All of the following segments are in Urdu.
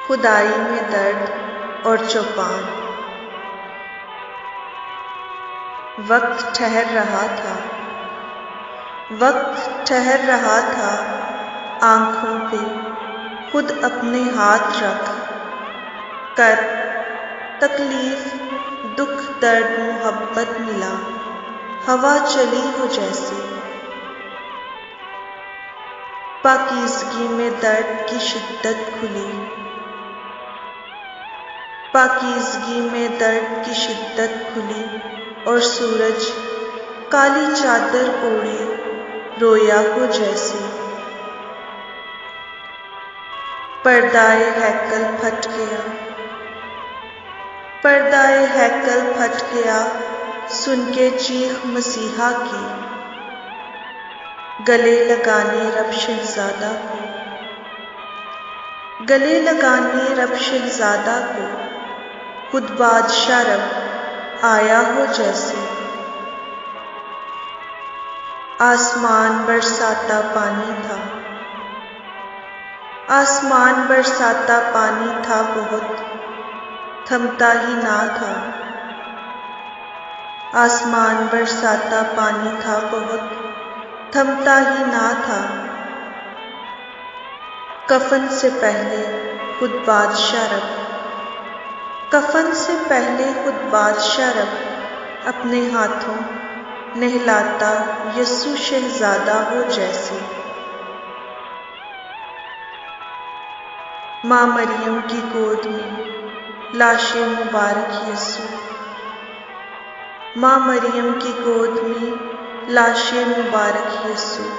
خدائی میں درد اور چوپان۔ وقت ٹھہر رہا تھا، وقت ٹھہر رہا تھا، آنکھوں پہ خود اپنے ہاتھ رکھ کر، تکلیف دکھ درد محبت ملا، ہوا چلی ہو جیسے، پاکیزگی میں درد کی شدت کھلی، پاکیزگی میں درد کی شدت کھلی، اور سورج کالی چادر اوڑھے رویا ہو جیسے، پردۂ ہیکل پھٹ گیا، پردۂ ہیکل پھٹ گیا، سن کے چیخ مسیحا کی، گلے لگانے رب شہزادہ کو، گلے لگانے رب شہزادہ کو، خود بادشاہ رب آیا ہو جیسے، آسمان برساتا پانی تھا، آسمان برساتا پانی تھا بہت، تھمتا ہی نہ تھا، آسمان برساتا پانی تھا بہت، تھمتا ہی نہ تھا، کفن سے پہلے خود بادشاہ رب، کفن سے پہلے خود بادشاہ رب اپنے ہاتھوں نہلاتا یسوع شہزادہ ہو جیسے، ماں مریم کی گود میں لاش مبارک یسوع، ماں مریم کی گود میں لاش مبارک یسوع،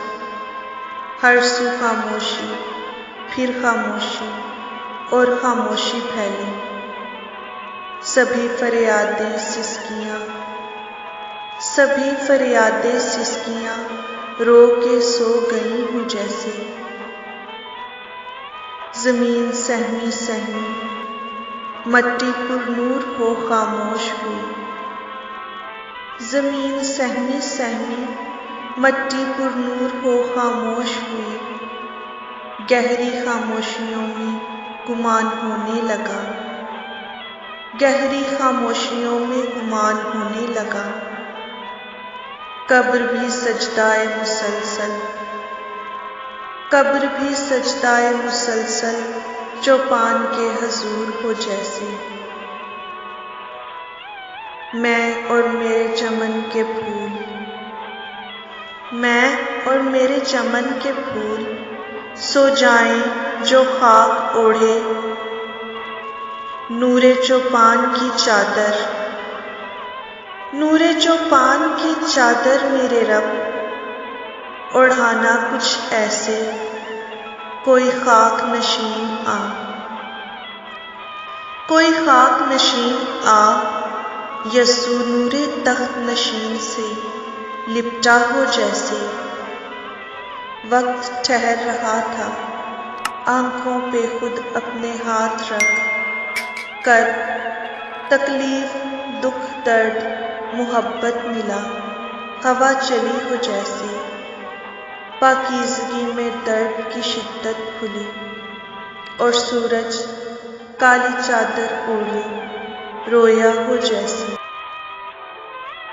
ہر سو خاموشی، پھر خاموشی اور خاموشی پھیلی، سبھی فریادیں سسکیاں، سبھی فریادیں سسکیاں رو کے سو گئی ہوں جیسے، زمین سہمی سہمی مٹی پر نور ہو خاموش ہوئی، زمین سہمی سہمی مٹی پر نور ہو خاموش ہوئی، گہری خاموشیوں میں گمان ہونے لگا، گہری خاموشیوں میں گمان ہونے لگا، قبر بھی سجدائے مسلسل، قبر بھی سجدائے مسلسل چوپان کے حضور ہو جیسے، میں اور میرے چمن کے پھول، میں اور میرے چمن کے پھول سو جائیں جو خاک اوڑھے، نور چوپان کی چادر، نور چوپان کی چادر میرے رب، اوڑھانا کچھ ایسے کوئی خاک نشین آ، کوئی خاک نشین آ، یسوع نور تخت نشین سے لپٹا ہو جیسے، وقت ٹھہر رہا تھا، آنکھوں پہ خود اپنے ہاتھ رکھ کر، تکلیف دکھ درد محبت ملا، ہوا چلی ہو جیسے، پاکیزگی میں درد کی شدت کھلی، اور سورج کالی چادر اوڑھے رویا ہو جیسے۔